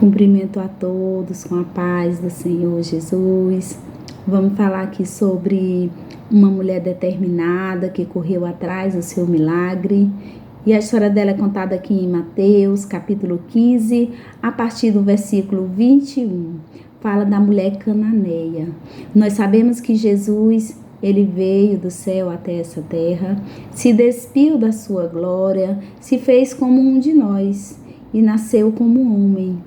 Cumprimento a todos com a paz do Senhor Jesus. Vamos falar aqui sobre uma mulher determinada que correu atrás do seu milagre. E a história dela é contada aqui em Mateus, capítulo 15, a partir do versículo 21. Fala da mulher cananeia. Nós sabemos que Jesus, ele veio do céu até essa terra, se despiu da sua glória, se fez como um de nós e nasceu como homem.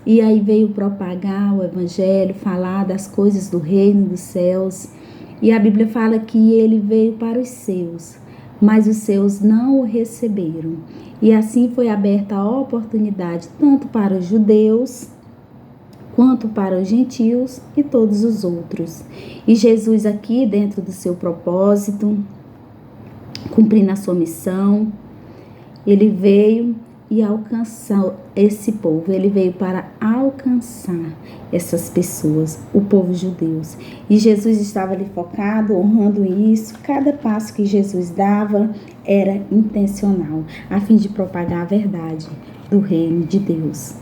E aí veio propagar o evangelho, falar das coisas do reino dos céus. E a Bíblia fala que ele veio para os seus, mas os seus não o receberam. E assim foi aberta a oportunidade tanto para os judeus, quanto para os gentios e todos os outros. E Jesus aqui, dentro do seu propósito, cumprindo a sua missão, ele veio e alcançar esse povo. Ele veio para alcançar essas pessoas, o povo judeu. E Jesus estava ali focado, honrando isso. Cada passo que Jesus dava era intencional, a fim de propagar a verdade do reino de Deus,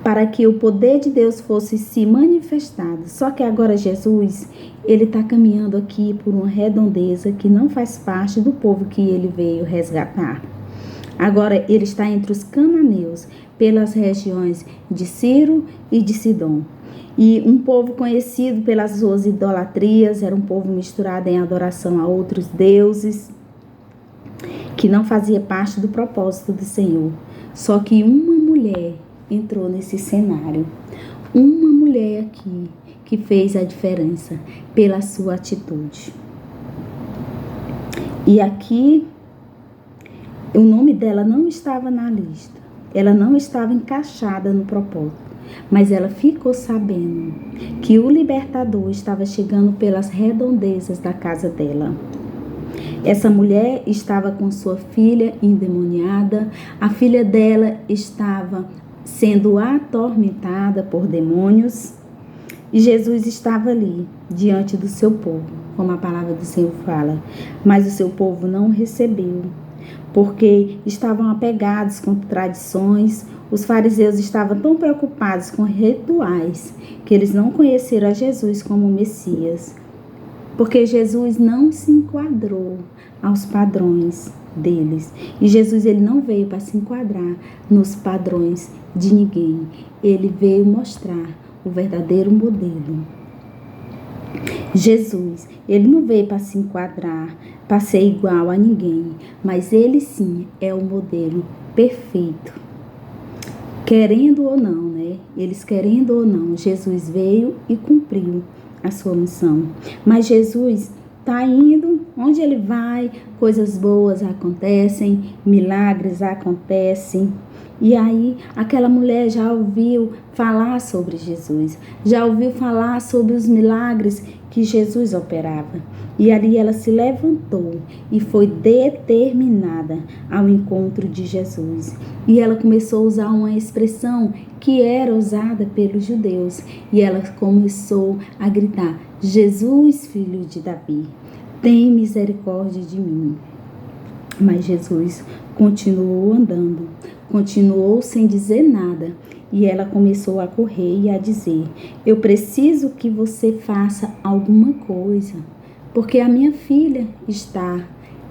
para que o poder de Deus fosse se manifestado. Só que agora Jesus, ele está caminhando aqui por uma redondeza que não faz parte do povo que ele veio resgatar. Agora ele está entre os cananeus, pelas regiões de Ciro e de Sidom. E um povo conhecido pelas suas idolatrias, era um povo misturado em adoração a outros deuses, que não fazia parte do propósito do Senhor. Só que uma mulher entrou nesse cenário. Uma mulher aqui que fez a diferença pela sua atitude. E aqui o nome dela não estava na lista, ela não estava encaixada no propósito, mas ela ficou sabendo que o libertador estava chegando pelas redondezas da casa dela. Essa mulher estava com sua filha endemoniada, a filha dela estava sendo atormentada por demônios e Jesus estava ali, diante do seu povo, como a palavra do Senhor fala, mas o seu povo não o recebeu, porque estavam apegados com tradições. Os fariseus estavam tão preocupados com rituais que eles não conheceram a Jesus como Messias, porque Jesus não se enquadrou aos padrões deles. E Jesus, ele não veio para se enquadrar nos padrões de ninguém. Ele veio mostrar o verdadeiro modelo. Jesus, ele não veio para se enquadrar, para ser igual a ninguém, mas ele sim é o modelo perfeito. Querendo ou não, né? Eles querendo ou não, Jesus veio e cumpriu a sua missão. Mas Jesus está indo, onde ele vai, coisas boas acontecem, milagres acontecem. E aí, aquela mulher já ouviu falar sobre Jesus, já ouviu falar sobre os milagres que Jesus operava. E ali ela se levantou e foi determinada ao encontro de Jesus. E ela começou a usar uma expressão que era usada pelos judeus. E ela começou a gritar: Jesus, filho de Davi, tem misericórdia de mim. Mas Jesus continuou andando, continuou sem dizer nada. E ela começou a correr e a dizer: eu preciso que você faça alguma coisa, porque a minha filha está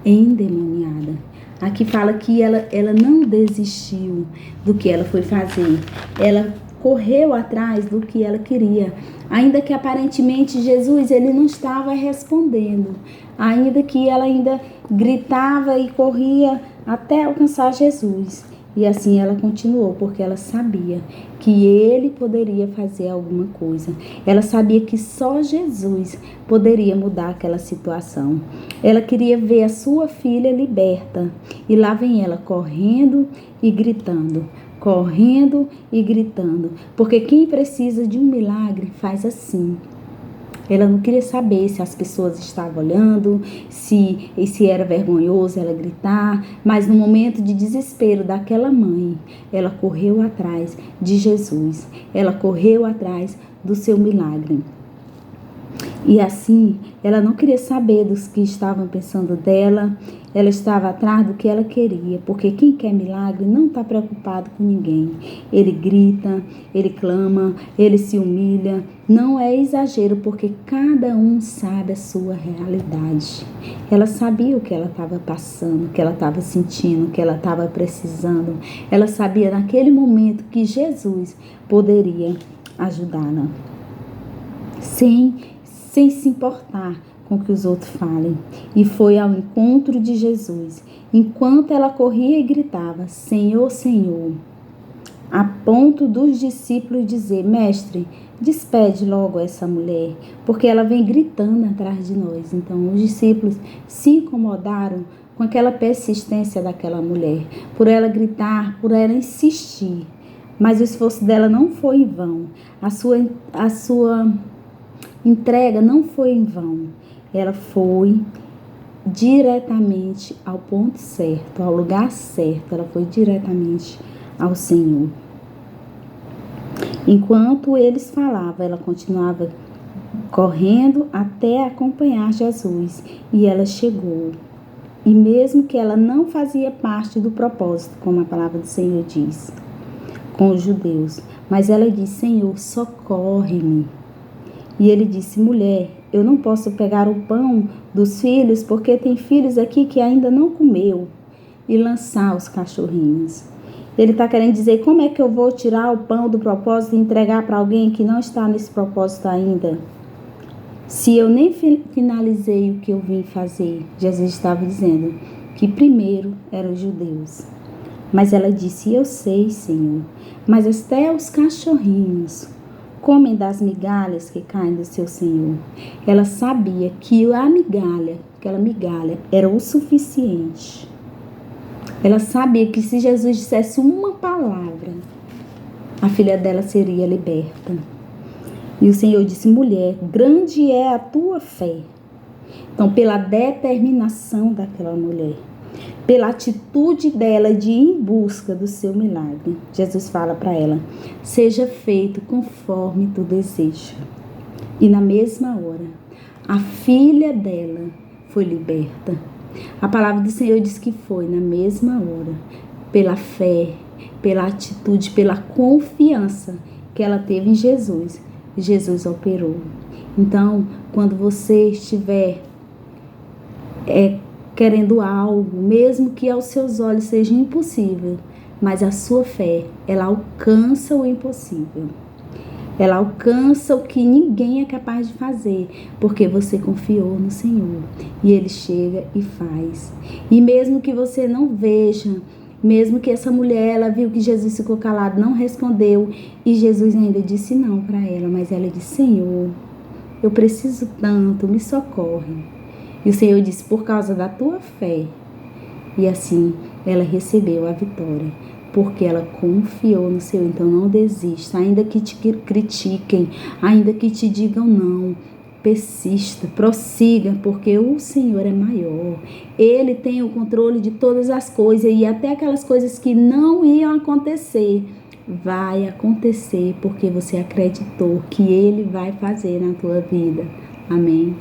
endemoniada. Aqui fala que ela não desistiu do que ela foi fazer. Ela correu atrás do que ela queria. Ainda que aparentemente Jesus, ele não estava respondendo. Ainda que ela ainda gritava e corria até alcançar Jesus. E assim ela continuou, porque ela sabia que ele poderia fazer alguma coisa. Ela sabia que só Jesus poderia mudar aquela situação. Ela queria ver a sua filha liberta. E lá vem ela correndo e gritando. Correndo e gritando. Porque quem precisa de um milagre faz assim. Ela não queria saber se as pessoas estavam olhando, se era vergonhoso ela gritar, mas no momento de desespero daquela mãe, ela correu atrás de Jesus, ela correu atrás do seu milagre. E assim, ela não queria saber dos que estavam pensando dela, ela estava atrás do que ela queria, porque quem quer milagre não está preocupado com ninguém. Ele grita, ele clama, ele se humilha. Não é exagero, porque cada um sabe a sua realidade. Ela sabia o que ela estava passando, o que ela estava sentindo, o que ela estava precisando. Ela sabia naquele momento que Jesus poderia ajudá-la, sem se importar com o que os outros falem. E foi ao encontro de Jesus, enquanto ela corria e gritava: Senhor, Senhor, a ponto dos discípulos dizer: Mestre, despede logo essa mulher, porque ela vem gritando atrás de nós. Então os discípulos se incomodaram com aquela persistência daquela mulher, por ela gritar, por ela insistir. Mas o esforço dela não foi em vão. A sua entrega não foi em vão. Ela foi diretamente ao ponto certo, ao lugar certo. Ela foi diretamente ao Senhor. Enquanto eles falavam, ela continuava correndo até acompanhar Jesus. E ela chegou. E mesmo que ela não fazia parte do propósito, como a palavra do Senhor diz, com os judeus, mas ela disse: Senhor, socorre-me. E ele disse: mulher, eu não posso pegar o pão dos filhos, porque tem filhos aqui que ainda não comeu, e lançar os cachorrinhos. Ele está querendo dizer: como é que eu vou tirar o pão do propósito e entregar para alguém que não está nesse propósito ainda? Se eu nem finalizei o que eu vim fazer. Jesus estava dizendo que primeiro eram os judeus. Mas ela disse: eu sei, Senhor, mas até os cachorrinhos comem das migalhas que caem do seu Senhor. Ela sabia que aquela migalha, era o suficiente. Ela sabia que se Jesus dissesse uma palavra, a filha dela seria liberta. E o Senhor disse: mulher, grande é a tua fé. Então, pela determinação daquela mulher, pela atitude dela de ir em busca do seu milagre, Jesus fala para ela: seja feito conforme tu deseja. E na mesma hora, a filha dela foi liberta. A palavra do Senhor diz que foi na mesma hora, pela fé, pela atitude, pela confiança que ela teve em Jesus. Jesus operou. Então, quando você estiver querendo algo, mesmo que aos seus olhos seja impossível, mas a sua fé, ela alcança o impossível. Ela alcança o que ninguém é capaz de fazer, porque você confiou no Senhor. E Ele chega e faz. E mesmo que você não veja, mesmo que essa mulher, ela viu que Jesus ficou calado, não respondeu, e Jesus ainda disse não para ela, mas ela disse: Senhor, eu preciso tanto, me socorre. E o Senhor disse: por causa da tua fé. E assim ela recebeu a vitória, porque ela confiou no Senhor. Então não desista, ainda que te critiquem, ainda que te digam não, persista, prossiga, porque o Senhor é maior. Ele tem o controle de todas as coisas, e até aquelas coisas que não iam acontecer, vai acontecer, porque você acreditou que Ele vai fazer na tua vida. Amém.